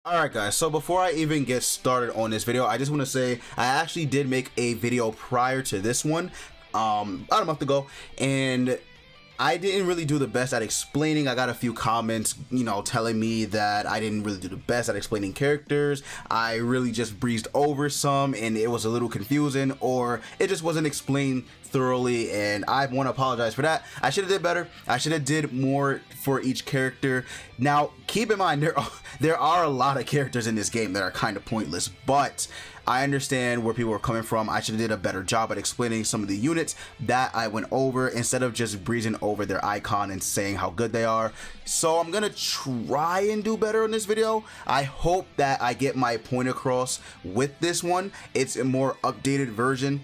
Alright guys, so before I even get started on this video, I just want to say I actually did make a video prior to this one about a month ago, and I didn't really do the best at explaining. I got a few comments, telling me that I didn't really do the best at explaining characters. I really just breezed over some and it was a little confusing, or it just wasn't explained thoroughly, and I want to apologize for that. I should have did better. I should have did more for each character. Now, keep in mind, there are a lot of characters in this game that are kind of pointless, but I understand where people are coming from. I should have did a better job at explaining some of the units that I went over instead of just breezing over their icon and saying how good they are. So I'm gonna try and do better in this video. I hope that I get my point across with this one. It's a more updated version.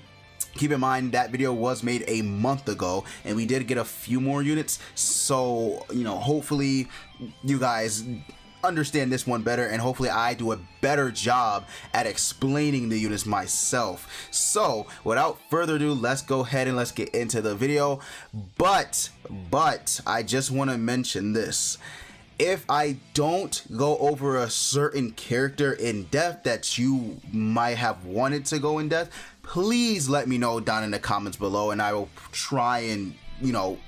Keep in mind that video was made a month ago and we did get a few more units, so hopefully you guys understand this one better, and hopefully I do a better job at explaining the units myself. So without further ado, let's go ahead and let's get into the video. But I just want to mention this: if I don't go over a certain character in depth that you might have wanted to go in depth, please let me know down in the comments below, and I will try and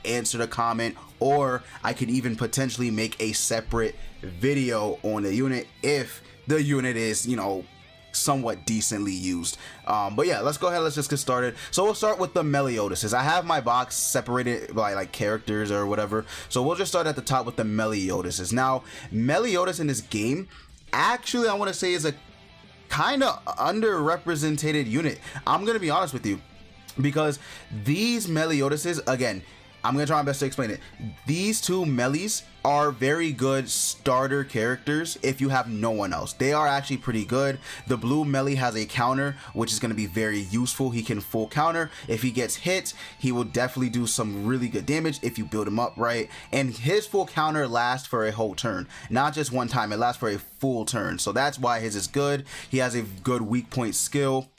answer the comment, or I could even potentially make a separate video on the unit if the unit is somewhat decently used. But yeah, let's go ahead, let's just get started. So we'll start with the Meliodas. I have my box separated by like characters or whatever, so we'll just start at the top with the Meliodas. Now, Meliodas in this game, actually I want to say, is a kind of underrepresented unit. I'm gonna be honest with you, because these Meliodases, again, I'm gonna try my best to explain it. These two Melies are very good starter characters if you have no one else. They are actually pretty good. The blue Melee has a counter, which is going to be very useful. He can full counter. If he gets hit, he will definitely do some really good damage if you build him up right. And his full counter lasts for a whole turn, not just one time. It lasts for a full turn, so that's why his is good. He has a good weak point skill,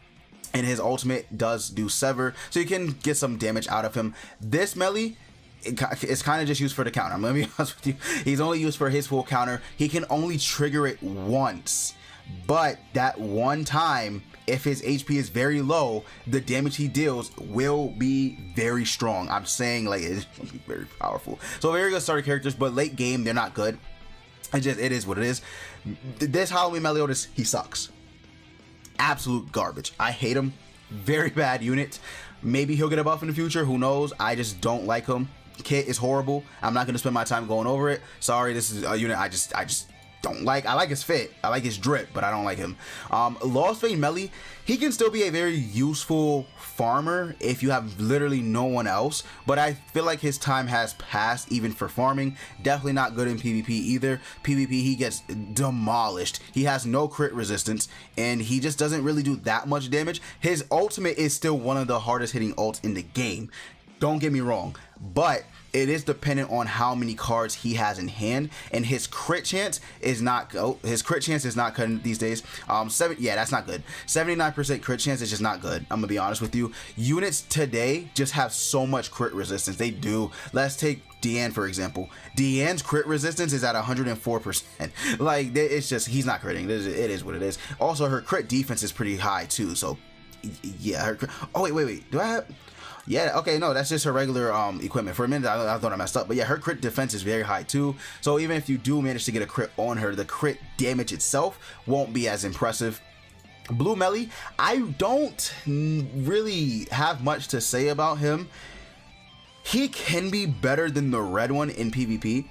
and his ultimate does do sever, so you can get some damage out of him. This Melee, it's kind of just used for the counter. I'm gonna be honest with you. He's only used for his full counter. He can only trigger it once, but that one time, if his HP is very low, the damage he deals will be very strong. I'm saying, like, it's very powerful. So very good starter characters, but late game they're not good. It is what it is. This Halloween Meliodas, he sucks. Absolute garbage. I hate him. Very bad unit. Maybe he'll get a buff in the future, who knows. I just don't like him. Kit is horrible. I'm not gonna spend my time going over it. Sorry, this is a unit I just don't like. I like his fit, I like his drip, but I don't like him. Lost Vein Melee, he can still be a very useful farmer if you have literally no one else, but I feel like his time has passed even for farming. Definitely not good in PvP either. PvP, he gets demolished. He has no crit resistance, and he just doesn't really do that much damage. His ultimate is still one of the hardest hitting ults in the game, don't get me wrong, but it is dependent on how many cards he has in hand, and his crit chance is not good these days. Yeah, that's not good. 79% crit chance is just not good. I'm gonna be honest with you. Units today just have so much crit resistance. They do. Let's take Diane for example. Diane's crit resistance is at 104%. Like, it's just, he's not critting. It is what it is. Also, her crit defense is pretty high too. So yeah, her. Oh wait. Do I have? Yeah, okay, no, that's just her regular equipment. For a minute, I thought I messed up, but yeah, her crit defense is very high too. So even if you do manage to get a crit on her, the crit damage itself won't be as impressive. Blue Melee, I don't really have much to say about him. He can be better than the red one in PvP,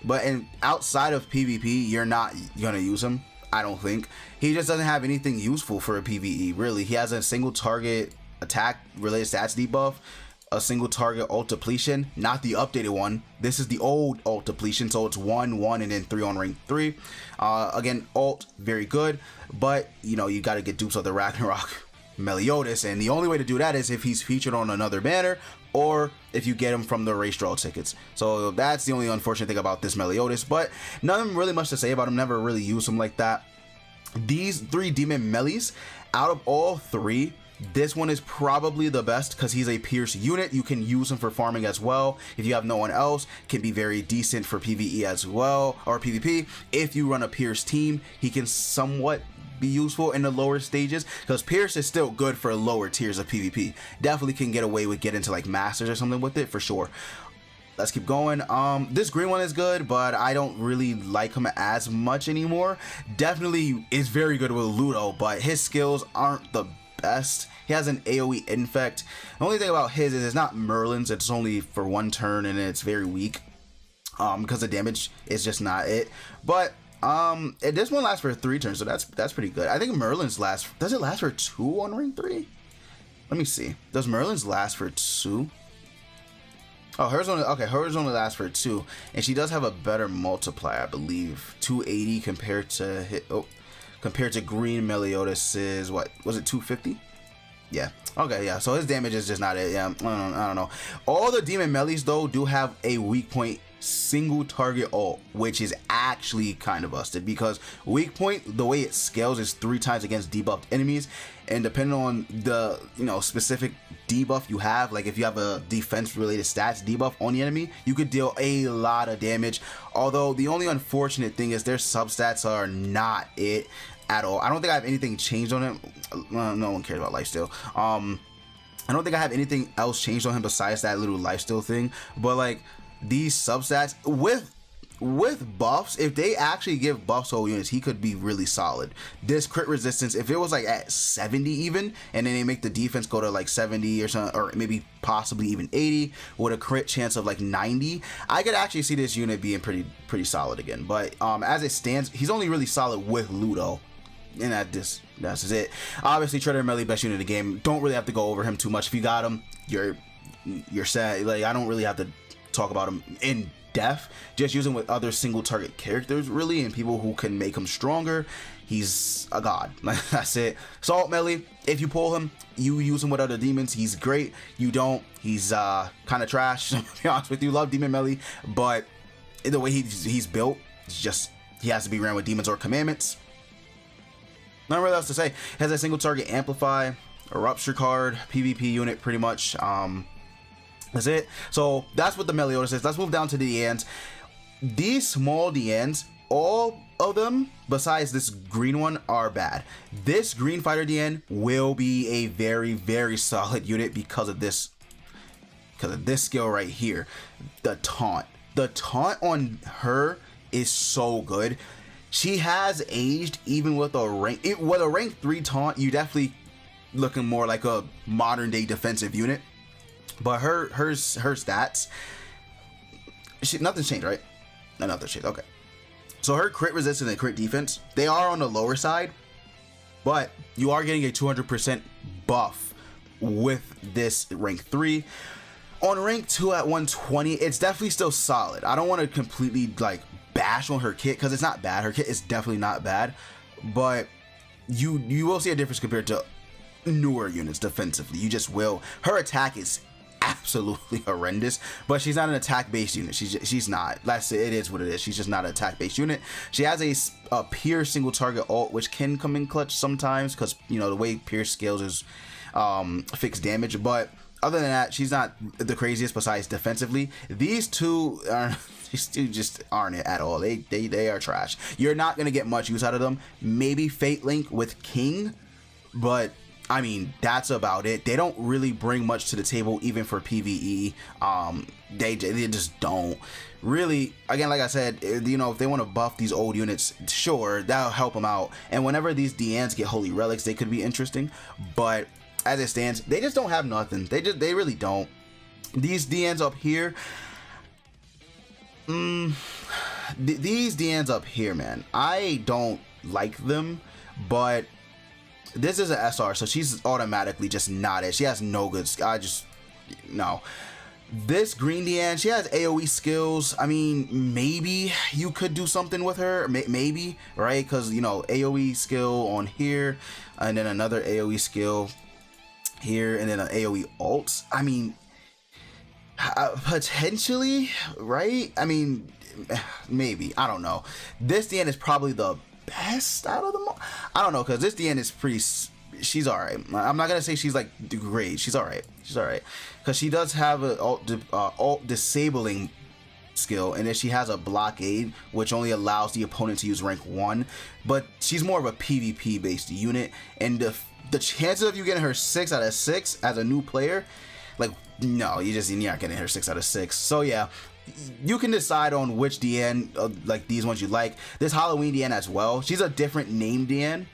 but outside of PvP, you're not gonna use him, I don't think. He just doesn't have anything useful for a PvE, really. He has a single target attack related stats debuff, a single target ult depletion, not the updated one. This is the old ult depletion, so it's 1 and then 3 on rank 3. Again, ult very good, but you got to get dupes of the Ragnarok Meliodas, and the only way to do that is if he's featured on another banner, or if you get him from the race draw tickets. So that's the only unfortunate thing about this Meliodas, but nothing really much to say about him. Never really used him like that. These three demon melees, out of all three, This one is probably the best because he's a Pierce unit. You can use him for farming as well. If you have no one else, can be very decent for PvE as well, or PvP. If you run a Pierce team, he can somewhat be useful in the lower stages because Pierce is still good for lower tiers of PvP. Definitely can get away with getting to like Masters or something with it for sure. Let's keep going. This green one is good, but I don't really like him as much anymore. Definitely is very good with Ludo, but his skills aren't the best. He has an AoE infect. The only thing about his is it's not Merlin's. It's only for one turn and it's very weak because the damage is just not it. But this one lasts for 3 turns, so that's pretty good. I think Merlin's does it last for 2 on ring 3? Let me see. Does Merlin's last for 2? Oh, hers only lasts for 2, and she does have a better multiplier, I believe. 280 compared to green Meliodas's, what was it, 250? Yeah. Okay, yeah. So his damage is just not it. Yeah, I don't know. All the demon melis though do have a weak point single target ult, which is actually kind of busted because weak point, the way it scales is 3 times against debuffed enemies, and depending on the specific debuff you have, like if you have a defense related stats debuff on the enemy, you could deal a lot of damage. Although the only unfortunate thing is their substats are not it at all. I don't think I have anything changed on him. No one cares about lifesteal. I don't think I have anything else changed on him besides that little lifesteal thing, but like these substats with buffs, if they actually give buffs to whole units, he could be really solid. This crit resistance, if it was like at 70 even, and then they make the defense go to like 70 or something, or maybe possibly even 80 with a crit chance of like 90, I could actually see this unit being pretty solid again. But as it stands, he's only really solid with Ludo, and that's just it. Obviously Trader Melee, best unit in the game. Don't really have to go over him too much. If you got him, you're set. Like I don't really have to talk about him in depth. Just use him with other single target characters really, and people who can make him stronger. He's a god. That's it. Salt Melee, if you pull him, you use him with other demons, he's great. You don't, he's kind of trash, to be honest with you. Love Demon Melee, but the way he's built, it's just he has to be ran with demons or commandments. Nothing really else to say. Has a single target amplify, a rupture card, PvP unit pretty much. That's it. So that's what the Meliodas is. Let's move down to the Dianes. These small Dianes, all of them besides this green one are bad. This green fighter Diane will be a very solid unit because of this skill right here. The taunt on her is so good. She has aged even with a rank 3 taunt. You definitely looking more like a modern day defensive unit. But her stats, nothing's changed, right? No, nothing's changed. Okay. So her crit resistance and crit defense, they are on the lower side, but you are getting a 200% buff with this rank 3. On rank 2 at 120, it's definitely still solid. I don't want to completely like bash on her kit because it's not bad. Her kit is definitely not bad, but you will see a difference compared to newer units defensively. You just will. Her attack is absolutely horrendous, but she's not an attack based unit. She's not. It is what it is. She's just not an attack based unit. She has a Pierce single target ult, which can come in clutch sometimes because the way Pierce scales is fixed damage. But other than that, she's not the craziest besides defensively. These two just aren't it at all. They are trash. You're not gonna get much use out of them. Maybe Fate Link with King, but I mean, that's about it. They don't really bring much to the table, even for PvE. They just don't. Really, again, like I said, if they want to buff these old units, sure, that'll help them out. And whenever these Dianes get Holy Relics, they could be interesting. But as it stands, they just don't have nothing. They really don't. These Dianes up here, these Dianes up here, man, I don't like them, but this is an SR, so she's automatically just not it. She has no good. No. This green Diane, she has AoE skills. I mean, maybe you could do something with her. Maybe, right? Because, AoE skill on here, and then another AoE skill here, and then an AoE ult. I mean, potentially, right? I mean, maybe. I don't know. This Diane is probably the best out of them all. I don't know, because this Diane is pretty she's all right. I'm not gonna say she's like great. She's all right. She's all right because she does have a alt disabling skill, and then she has a blockade which only allows the opponent to use rank 1, but she's more of a PvP based unit, and the chances of you getting her 6 out of 6 as a new player, like, no, you're not getting her 6 out of 6. So yeah, you can decide on which Diane, like these ones you like. This Halloween Diane as well, she's a different name Diane,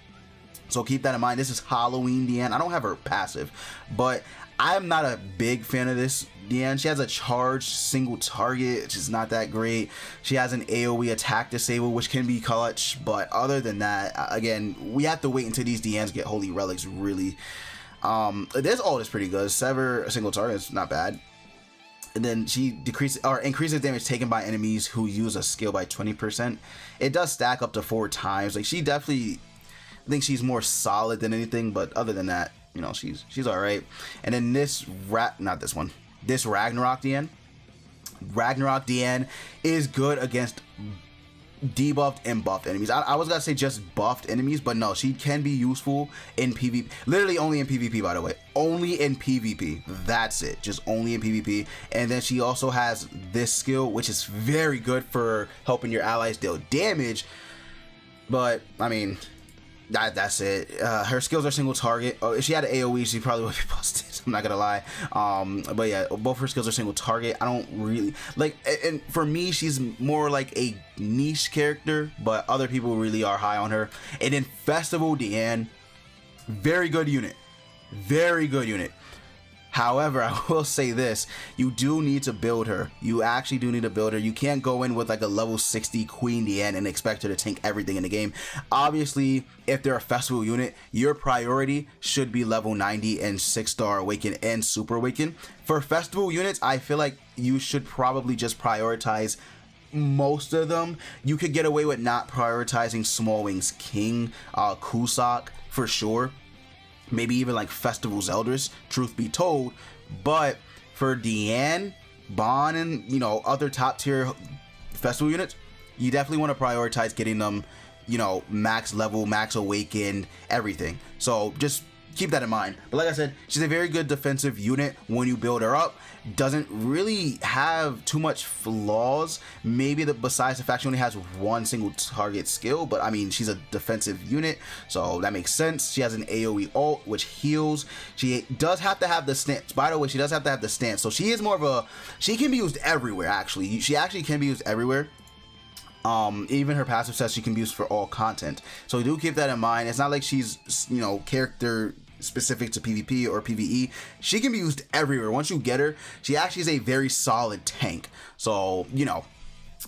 so keep that in mind. This is Halloween Diane. I don't have her passive, but I'm not a big fan of this Diane. She has a charged single target, which is not that great. She has an AoE attack disable, which can be clutch, but other than that, again, we have to wait until these Dianes get holy relics really. This ult is pretty good. Sever a single target is not bad. And then she increases damage taken by enemies who use a skill by 20%. It does stack up to 4 times. Like, she definitely, I think she's more solid than anything, but other than that, you know, she's all right. And then this this Ragnarok Diane. Ragnarok Diane is good against debuffed and buffed enemies. I was gonna say just buffed enemies, but no, she can be useful in PvP. Literally only in PvP, by the way. Only in PvP. That's it. Just only in PvP. And then she also has this skill, which is very good for helping your allies deal damage. But I mean, that's it. Her skills are single target. If she had an AoE, she probably would be busted. I'm not gonna lie. But yeah, both her skills are single target. I don't really like, and for me, she's more like a niche character, but other people really are high on her. And then Festival Diane, very good unit, very good unit. However, I will say this, you do need to build her. You actually do need to build her. You can't go in with like a level 60 Queen Diane and expect her to tank everything in the game. Obviously, if they're a festival unit, your priority should be level 90 and 6-star Awaken and Super Awaken. For festival units, I feel like you should probably just prioritize most of them. You could get away with not prioritizing Small Wings King, Kusak for sure. Maybe even like Festival Zeldris, truth be told. But for Diane, Bon, and you know, other top tier festival units, you definitely want to prioritize getting them, you know, max level, max awakened, everything. So just keep that in mind. But like I said, she's a very good defensive unit when you build her up. Doesn't really have too much flaws, maybe besides the fact she only has 1 single target skill, but I mean, she's a defensive unit, so that makes sense. She has an AoE ult which heals. She does have to have the stance, by the way. She does have to have the stance, so she is more of a, she can be used everywhere. Actually, she actually can be used everywhere. Even her passive says she can be used for all content, so do keep that in mind. It's not like she's, you know, character specific to PvP or PvE. She can be used everywhere. Once you get her, she actually is a very solid tank. So, you know,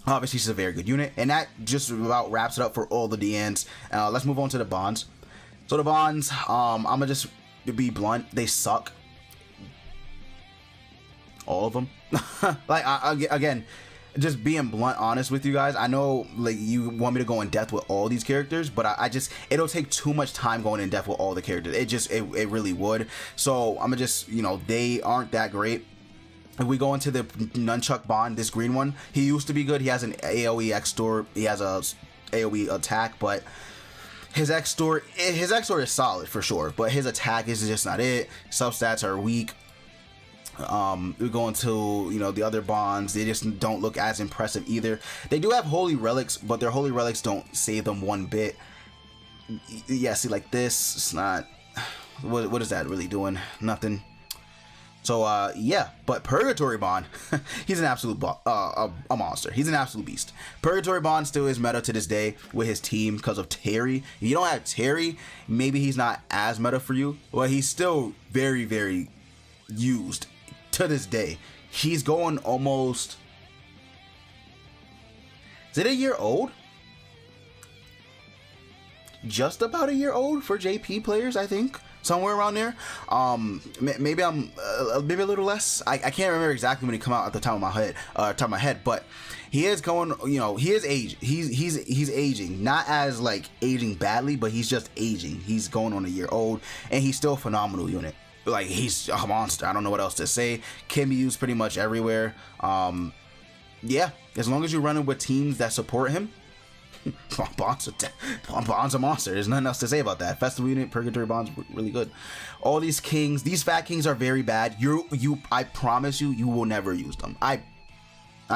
obviously she's a very good unit. And that just about wraps it up for all the Dianes. Let's move on to the bonds. So the bonds, I'm gonna just be blunt, they suck. All of them. Like, again, just being blunt honest with you guys, I know like you want me to go in depth with all these characters, but I just, it'll take too much time going in depth with all the characters. It really would. So I'm gonna just, you know, they aren't that great. If we go into the Nunchuck Bond, this green one, he used to be good. He has an AoE X-Store, he has a AoE attack, but his X-Store is solid for sure, but his attack is just not it. Substats are weak. We go into, you know, the other bonds, they just don't look as impressive either. They do have holy relics, but their holy relics don't save them one bit. Yeah, see, like this, it's not, what is that really doing? Nothing. So yeah, but Purgatory Bond, he's an absolute a monster. He's an absolute beast. Purgatory Bond still is meta to this day with his team because of Terry. If you don't have Terry, maybe he's not as meta for you, but he's still very, very used to this day. He's going almost, is it a year old? Just about a year old for JP players, I think, somewhere around there. Maybe I'm maybe a little less. I can't remember exactly when he come out at the top of my head, but he is going, you know, he is he's aging, not as like aging badly, but he's just aging. He's going on a year old, and he's still a phenomenal unit. Like, he's a monster. I don't know what else to say. Can be used pretty much everywhere. Yeah, as long as you're running with teams that support him, Bond's a monster. There's nothing else to say about that. Festival unit, Purgatory Bond's really good. All these kings, these fat kings are very bad. I promise you, you will never use them. I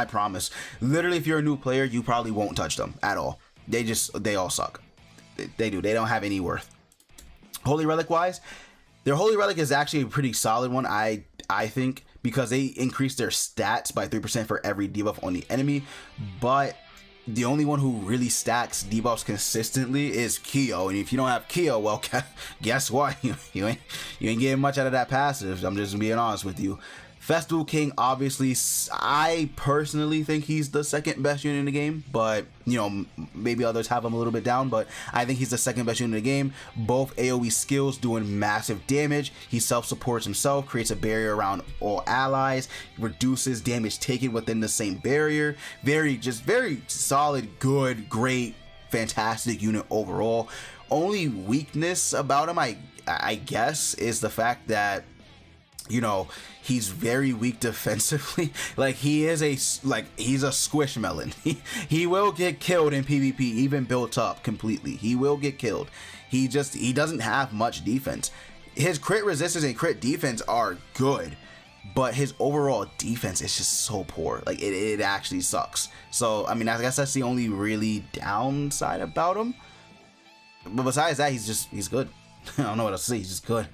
promise. Literally, if you're a new player, you probably won't touch them at all. They all suck. They do. They don't have any worth. Holy Relic wise, their Holy Relic is actually a pretty solid one, I think, because they increase their stats by 3% for every debuff on the enemy. But the only one who really stacks debuffs consistently is Kyo, and if you don't have Kyo, well, guess what? You ain't getting much out of that passive. I'm just being honest with you. Festival King, obviously, I personally think he's the second best unit in the game, but, you know, maybe others have him a little bit down, but I think he's the second best unit in the game. Both AoE skills doing massive damage. He self-supports himself, creates a barrier around all allies, reduces damage taken within the same barrier. Very solid, good, great, fantastic unit overall. Only weakness about him, I guess, is the fact that, you know, he's very weak defensively. Like, he's a squishmallow. He will get killed in PvP, even built up completely. He will get killed. He doesn't have much defense. His crit resistance and crit defense are good, but his overall defense is just so poor. Like, it actually sucks. So, I mean, I guess that's the only really downside about him. But besides that, he's good. I don't know what else to say. He's just good.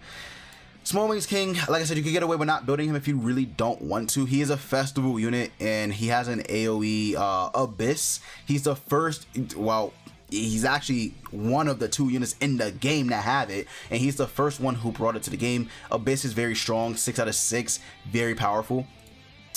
Small Wings King, like I said, you can get away with not building him if you really don't want to. He is a festival unit, and he has an AoE Abyss. He's the first, well, he's actually one of the 2 units in the game that have it, and he's the first one who brought it to the game. Abyss is very strong, 6 out of 6, very powerful.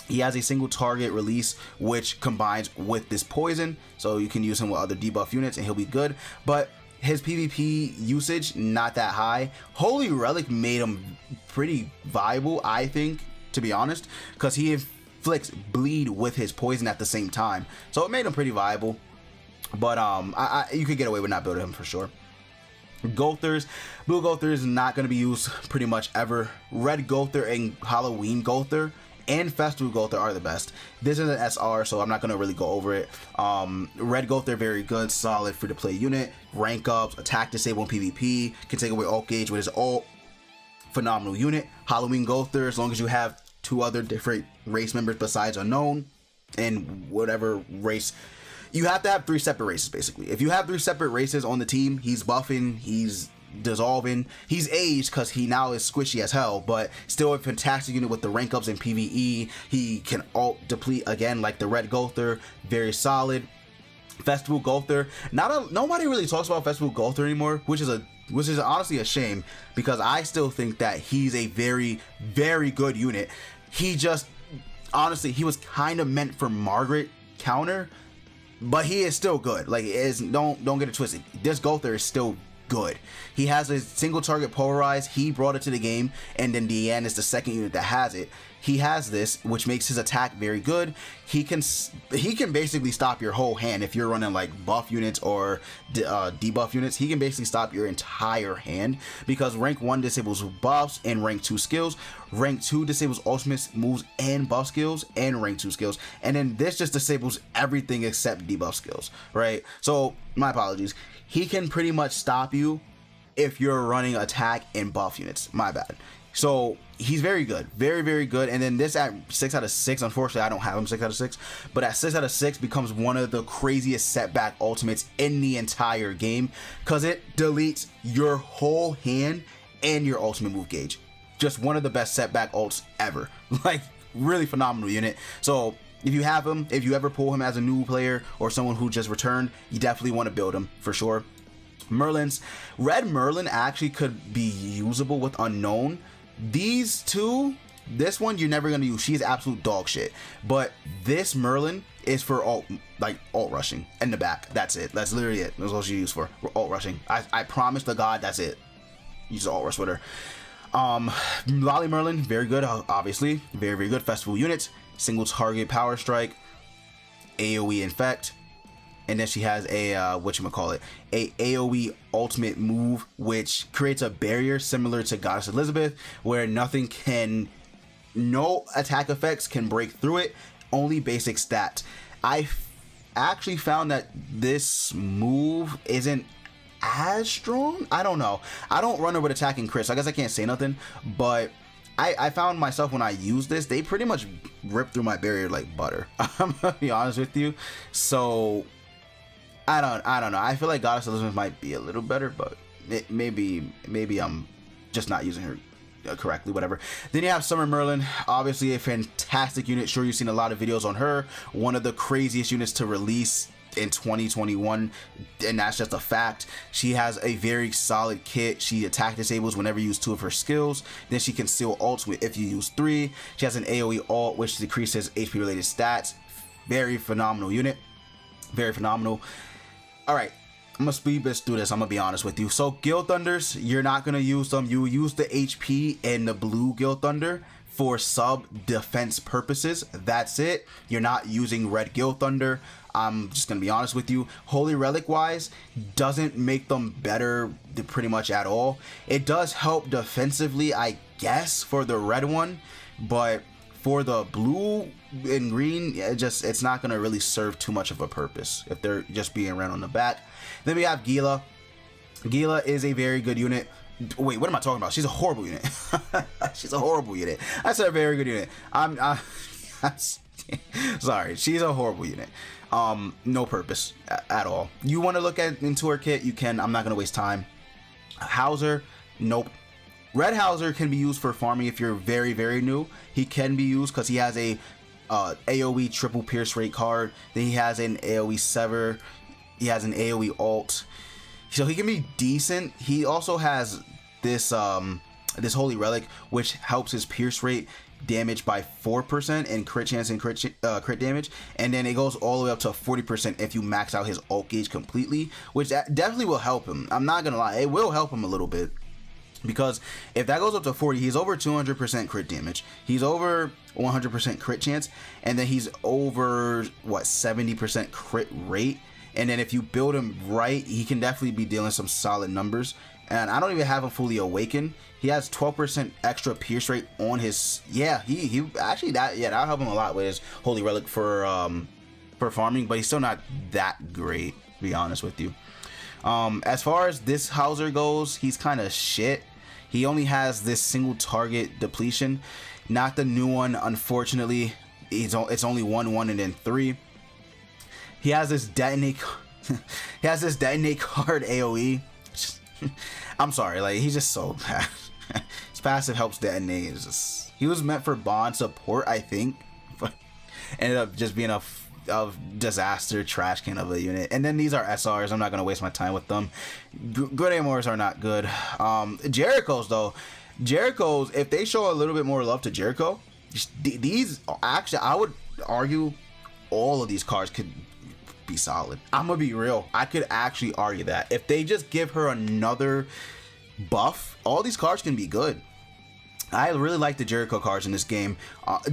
He has a single target release, which combines with this poison, so you can use him with other debuff units, and he'll be good. But his PvP usage, not that high. Holy Relic made him pretty viable, I think, to be honest, because he inflicts bleed with his poison at the same time. So it made him pretty viable. But you could get away with not building him for sure. Gowthers. Blue Gowther is not going to be used pretty much ever. Red Gowther and Halloween Gowther and Festival Gowther are the best. This is an SR, so I'm not going to really go over it. Red Gowther, very good, solid, free-to-play unit. Rank ups, attack disable in PvP, can take away ult gauge with his ult. Phenomenal unit. Halloween Gowther, as long as you have 2 other different race members besides unknown, and whatever race. You have to have 3 separate races, basically. If you have 3 separate races on the team, he's buffing, he's dissolving, he's aged because he now is squishy as hell, but still a fantastic unit with the rank ups in PvE. He can alt deplete again like the Red Gowther, very solid. Festival Gowther, nobody really talks about Festival Gowther anymore, which is honestly a shame, because I still think that he's a very, very good unit. He just, honestly, he was kind of meant for Margaret counter, but he is still good. Like, don't get it twisted. This Gowther is still good. He has a single target polarize. He brought it to the game, and then Diane is the second unit that has it. He has this, which makes his attack very good. He can basically stop your whole hand if you're running like buff units or debuff units. He can basically stop your entire hand, because rank 1 disables buffs and rank 2 skills. Rank 2 disables ultimates, moves, and buff skills, and rank 2 skills. And then this just disables everything except debuff skills, right? So my apologies. He can pretty much stop you if you're running attack and buff units. My bad. So he's very good, very, very good. And then this at 6 out of 6, unfortunately I don't have him 6 out of 6, but at 6 out of 6 becomes one of the craziest setback ultimates in the entire game, because it deletes your whole hand and your ultimate move gauge. Just one of the best setback ults ever. Like, really phenomenal unit. So if you have him, if you ever pull him as a new player or someone who just returned, you definitely want to build him for sure. Merlins. Red Merlin actually could be usable with unknown. These two, this one you're never going to use. She's absolute dog shit. But this Merlin is for alt rushing in the back. That's it. That's literally it. That's all she's used for. Alt rushing. I promise to God, that's it. You just alt rush with her. Lolly Merlin, very good, obviously. Very, very good. Festival units. Single target power strike. AoE infect. And then she has a a AoE ultimate move, which creates a barrier similar to Goddess Elizabeth, where no attack effects can break through it, only basic stats. I actually found that this move isn't as strong. I don't know. I don't run her with attacking crit, so I guess I can't say nothing, but I found myself when I use this, they pretty much rip through my barrier like butter. I'm gonna be honest with you. So I don't know. I feel like Goddess Elizabeth might be a little better, but maybe I'm just not using her correctly, whatever. Then you have Summer Merlin, obviously a fantastic unit. Sure, you've seen a lot of videos on her. One of the craziest units to release in 2021, and that's just a fact. She has a very solid kit. She attack disables whenever you use 2 of her skills. Then she can steal ults if you use 3. She has an AoE ult which decreases HP related stats. Very phenomenal unit, very phenomenal. All right, I'm gonna speed bits through this. I'm gonna be honest with you. So Guild Thunders, you're not gonna use them. You use the HP in the blue Guild Thunder for sub defense purposes. That's it. You're not using red Guild Thunder. I'm just gonna be honest with you. Holy Relic wise, doesn't make them better pretty much at all. It does help defensively, I guess, for the red one, but for the blue and green, it's not gonna really serve too much of a purpose if they're just being ran on the back. Then we have Gila. Gila is a very good unit. Wait, what am I talking about? She's a horrible unit. She's a horrible unit. I said a very good unit. Sorry, she's a horrible unit. No purpose at all. You want to look into her kit, you can. I'm not gonna waste time. Hauser, nope. Red Hauser can be used for farming if you're very, very new. He can be used because he has a AoE triple pierce rate card. Then he has an AoE sever. He has an AoE ult, so he can be decent. He also has this this Holy Relic, which helps his pierce rate damage by 4% and crit chance and crit damage, and then it goes all the way up to 40% if you max out his ult gauge completely, which definitely will help him. I'm not gonna lie, it will help him a little bit, because if that goes up to 40, he's over 200% crit damage, he's over 100% crit chance, and then he's over what, 70% crit rate. And then if you build him right, he can definitely be dealing some solid numbers. And I don't even have him fully awakened. He has 12% extra pierce rate on his. Yeah, he actually that'll help him a lot with his Holy Relic for farming, but he's still not that great, to be honest with you. As far as this Hauser goes, he's kind of shit. He only has this single target depletion, not the new one, unfortunately. It's only 1 and then 3. He has this detonate. He has this detonate card AoE. I'm sorry, like, he's just so bad. His passive helps detonate. He was meant for bond support, I think, but ended up just being a disaster trash can of a unit. And then these are SRs. I'm not gonna waste my time with them. Good AMRs are not good. Jericho's though. Jericho's, if they show a little bit more love to Jericho, these actually, I would argue all of these cards could be solid. I'm gonna be real, I could actually argue that if they just give her another buff, all these cards can be good. I really like the Jericho cards in this game.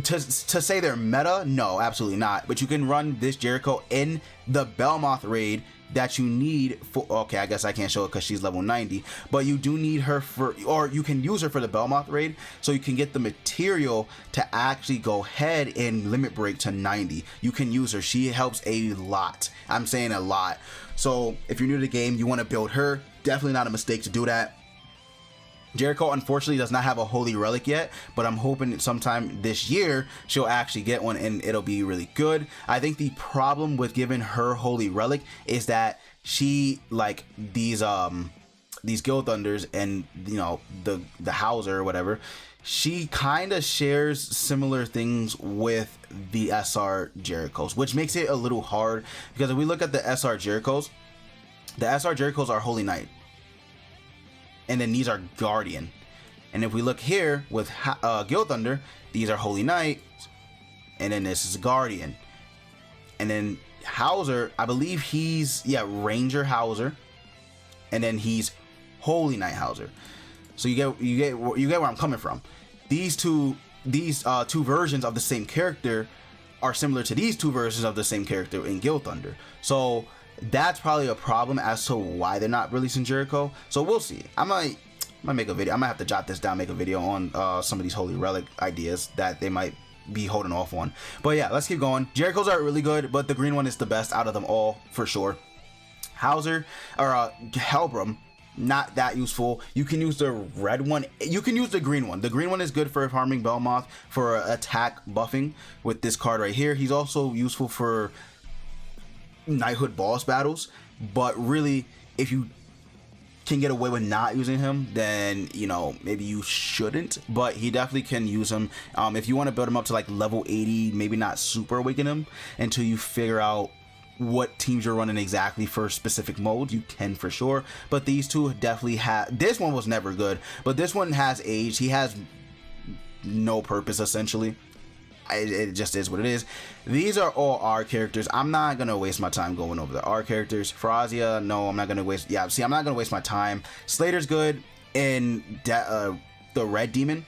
To say they're meta, no, absolutely not. But you can run this Jericho in the Belmoth raid that you need for. Okay, I guess I can't show it because she's level 90, but you do need her for, or you can use her for the Belmoth raid, so you can get the material to actually go ahead and limit break to 90. You can use her. She helps a lot. I'm saying a lot. So if you're new to the game, you want to build her, definitely not a mistake to do that. Jericho unfortunately does not have a Holy Relic yet, but I'm hoping sometime this year she'll actually get one and it'll be really good. I think the problem with giving her Holy Relic is that she, like these Guild Thunders and, you know, the Hauser or whatever, she kind of shares similar things with the SR Jerichos, which makes it a little hard, because if we look at the SR Jerichos are Holy Knight. And then these are Guardian. And if we look here with Guild Thunder, these are Holy Knight, and then this is Guardian. And then Hauser, I believe he's Ranger Hauser, and then he's Holy Knight Hauser. So you get where I'm coming from. These two versions of the same character are similar to these two versions of the same character in Guild Thunder. So that's probably a problem as to why they're not releasing Jericho. So we'll see. I might make a video. I might have to jot this down, make a video on some of these Holy Relic ideas that they might be holding off on. But yeah, let's keep going. Jericho's are really good, but the green one is the best out of them all for sure. Hauser or Helbram, not that useful. You can use the red one. You can use the green one. The green one is good for farming Belmoth for attack buffing with this card right here. He's also useful for knighthood boss battles, but really if you can get away with not using him, then you know maybe you shouldn't, but he definitely can use him. If you want to build him up to like level 80, maybe not super awaken him until you figure out what teams you're running exactly for specific modes, you can for sure. But these two definitely have, this one was never good, but this one has age. He has no purpose essentially. It just is what it is. These are all R characters. I'm not gonna waste my time going over the R characters. Farazia, no, I'm not gonna waste. Yeah, see, I'm not gonna waste my time. Slater's good in the red demon,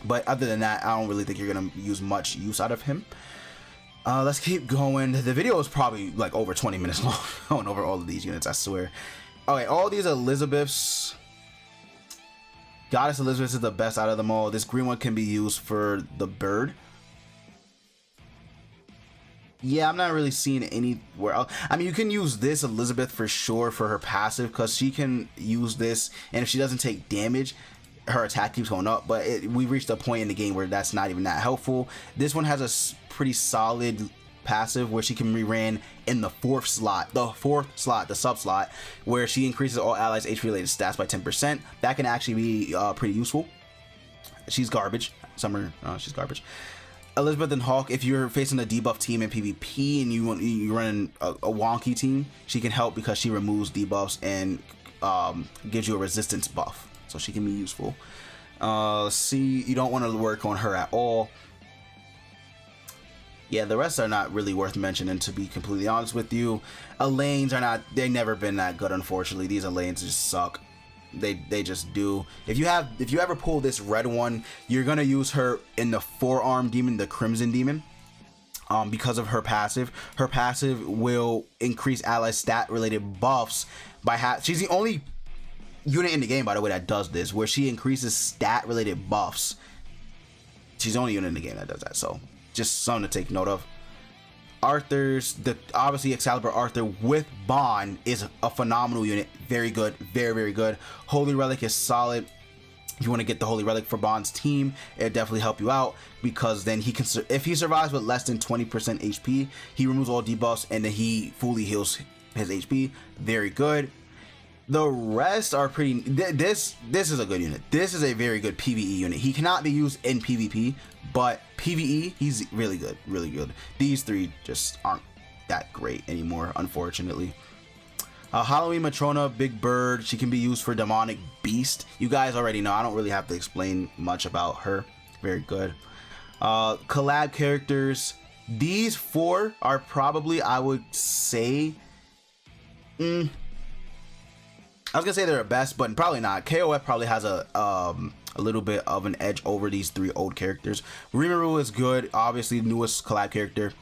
but other than that, I don't really think you're gonna use much use out of him. Let's keep going. The video is probably like over 20 minutes long going over all of these units, I swear. Okay, all these Elizabeths. Goddess Elizabeth is the best out of them all. This green one can be used for the bird. Yeah, I'm not really seeing anywhere else. I mean, you can use this Elizabeth for sure for her passive, because she can use this, and if she doesn't take damage, her attack keeps going up. But we reached a point in the game where that's not even that helpful. This one has a pretty solid passive where she can be ran in the fourth slot, the sub slot, where she increases all allies HP related stats by 10%. That can actually be pretty useful. She's garbage. She's garbage. Elizabeth and Hawk, if you're facing a debuff team in PvP and you run a wonky team, she can help because she removes debuffs and gives you a resistance buff, so she can be useful. Let's see, you don't want to work on her at all. Yeah, the rest are not really worth mentioning, to be completely honest with you. Elaine's are not, they've never been that good, unfortunately. These Elaine's just suck. They just do. If you ever pull this red one, you're gonna use her in the forearm demon, the Crimson Demon, because of her passive. Her passive will increase ally stat related buffs by half. She's the only unit in the game, by the way, that does this, where she increases stat related buffs. She's the only unit in the game that does that, so just something to take note of. Arthur's, obviously Excalibur Arthur with Bond is a phenomenal unit. Very good, very good. Holy Relic is solid. If you want to get the Holy Relic for Bond's team, it definitely help you out, because then he can, if he survives with less than 20% HP, he removes all debuffs and then he fully heals his HP. Very good. The rest are pretty. This is a good unit. This is a very good PvE unit. He cannot be used in PvP, but PvE, he's really good, really good. These three just aren't that great anymore, unfortunately. Halloween Matrona, Big Bird. She can be used for Demonic Beast. You guys already know. I don't really have to explain much about her. Very good. Collab characters. These four are probably, I would say, I was gonna say they're the best, but probably not. KOF probably has a little bit of an edge over these three old characters. Rimuru is good, obviously newest collab character,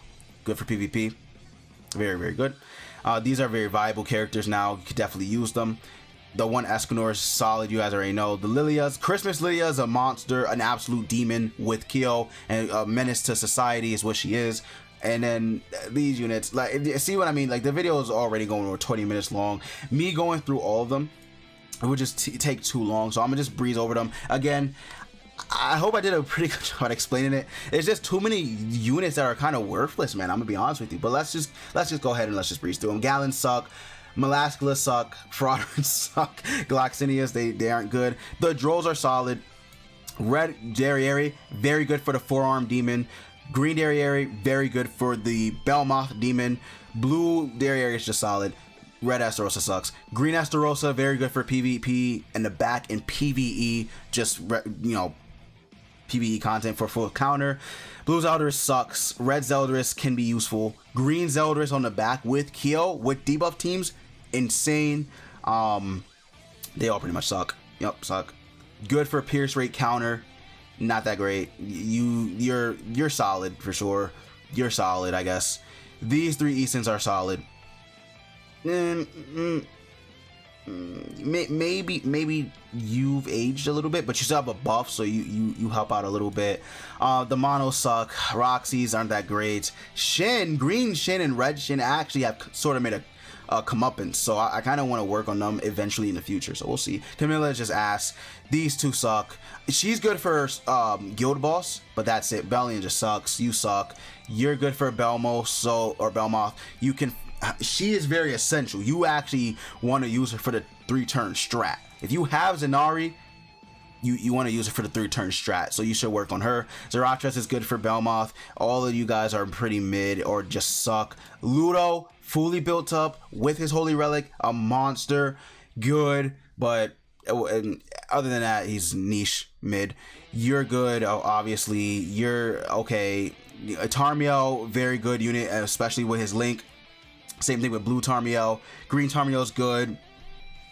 good for PvP, very good. These are very viable characters now. You could definitely use them. The one Escanor is solid, you guys already know. The Lilias, Christmas Lilia is a monster, an absolute demon with Kyo, and a menace to society is what she is. And then these units, like, see what I mean? Like, the video is already going over 20 minutes long. Me going through all of them, it would just take too long, so I'm gonna just breeze over them. Again, I hope I did a pretty good job explaining it. It's just too many units that are kind of worthless, man. I'm gonna be honest with you. But let's just go ahead and let's just breeze through them. Gallons suck. Melascula suck. Frauders suck. Gloxinias, they aren't good. The Drolls are solid. Red Derriere, very good for the forearm demon. Green Derriere, very good for the Belmoth demon. Blue Derriere is just solid. Red Estarossa sucks. Green Estarossa, very good for PvP in the back, and PvE, just, you know, PvE content for full counter. Blue Zeldris sucks. Red Zeldris can be useful. Green Zeldris on the back with Kyo, with debuff teams, insane. They all pretty much suck. Yep, suck. Good for Pierce rate counter. Not that great. You're solid for sure. You're solid, I guess. These three Eastons are solid. maybe you've aged a little bit, but you still have a buff, so you help out a little bit. The monos suck. Roxy's aren't that great. Shin, green Shin and red Shin actually have sort of made a comeuppance, so I kind of want to work on them eventually in the future, so we'll see. Camilla is just ass. These two suck. She's good for guild boss, but that's it. Bellion just sucks. You suck. You're good for Belmos, or Belmoth. You can. She is very essential. You actually want to use her for the 3-turn strat. If you have Zenari, you want to use it for the 3-turn strat, so you should work on her. Zeratress is good for Belmoth. All of you guys are pretty mid or just suck. Ludo, fully built up with his Holy Relic, a monster, good, but other than that, he's niche mid. You're good, obviously. You're okay. Tarmiel, very good unit, especially with his link. Same thing with blue Tarmiel. Green Tarmiel's good.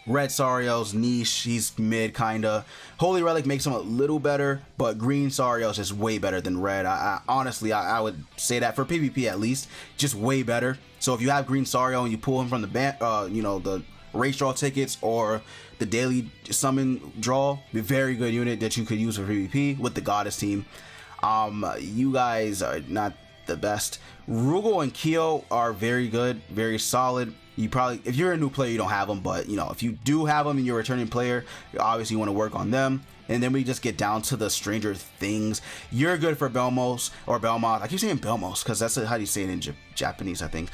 Red Sariel's niche, he's mid kinda. Holy Relic makes him a little better, but green Sariel's just way better than red. Honestly, I would say that for PvP at least, just way better. So if you have green Sariel and you pull him from the the race draw tickets or the daily summon draw, a very good unit that you could use for PvP with the Goddess team. You guys are not the best. Rugal and Kyo are very good, very solid. You probably, if you're a new player, you don't have them, but you know, if you do have them and you're a returning player, you obviously want to work on them. And then we just get down to the Stranger Things. You're good for Belmos or Belmoth. I keep saying Belmos because that's how you say it in Japanese, I think.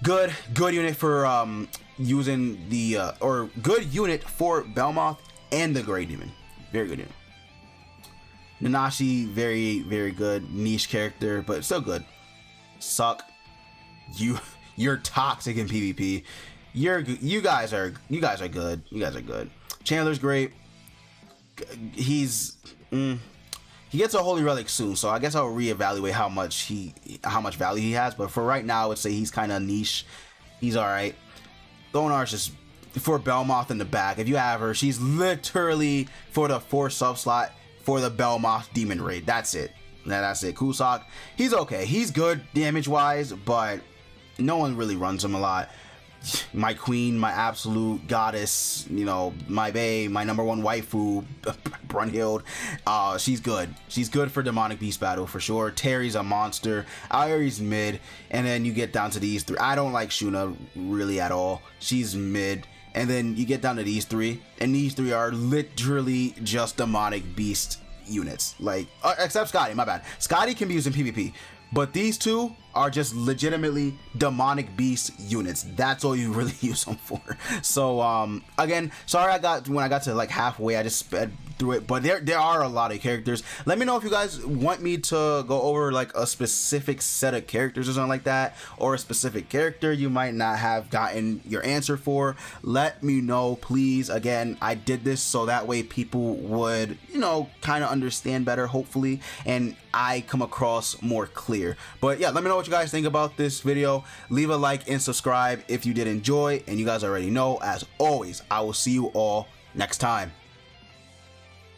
Good unit for using the or good unit for Belmoth and the Grey Demon. Very good unit. Nanashi, very good niche character, but still good. Suck. You're toxic in PvP. You guys are good. You guys are good. Chandler's great. He gets a Holy Relic soon, so I guess I'll reevaluate how much value he has. But for right now, I would say he's kind of niche. He's all right. Thonar's just for Belmoth in the back. If you have her, she's literally for the 4 sub slot for the Belmoth Demon Raid. That's it. That's it. Kusak, he's okay. He's good damage wise, but no one really runs him a lot. My queen, my absolute goddess, you know, my bae, my #1 waifu, Brunhild, she's good. She's good for demonic beast battle for sure. Terry's a monster. Ayuri's mid, and then you get down to these 3. I don't like Shuna really at all. She's mid, and then you get down to these 3, and these 3 are literally just demonic beast units. Like, except Scotty, my bad. Scotty can be used in PvP. But these 2 are just legitimately demonic beast units. That's all you really use them for. So again, sorry when I got to like halfway, I just sped through it, but there are a lot of characters. Let me know if you guys want me to go over like a specific set of characters or something like that, or a specific character you might not have gotten your answer for. Let me know, please. Again, I did this so that way people would, you know, kind of understand better, hopefully, and I come across more clear. But yeah, let me know what you guys think about this video. Leave a like and subscribe if you did enjoy, and you guys already know, as always, I will see you all next time.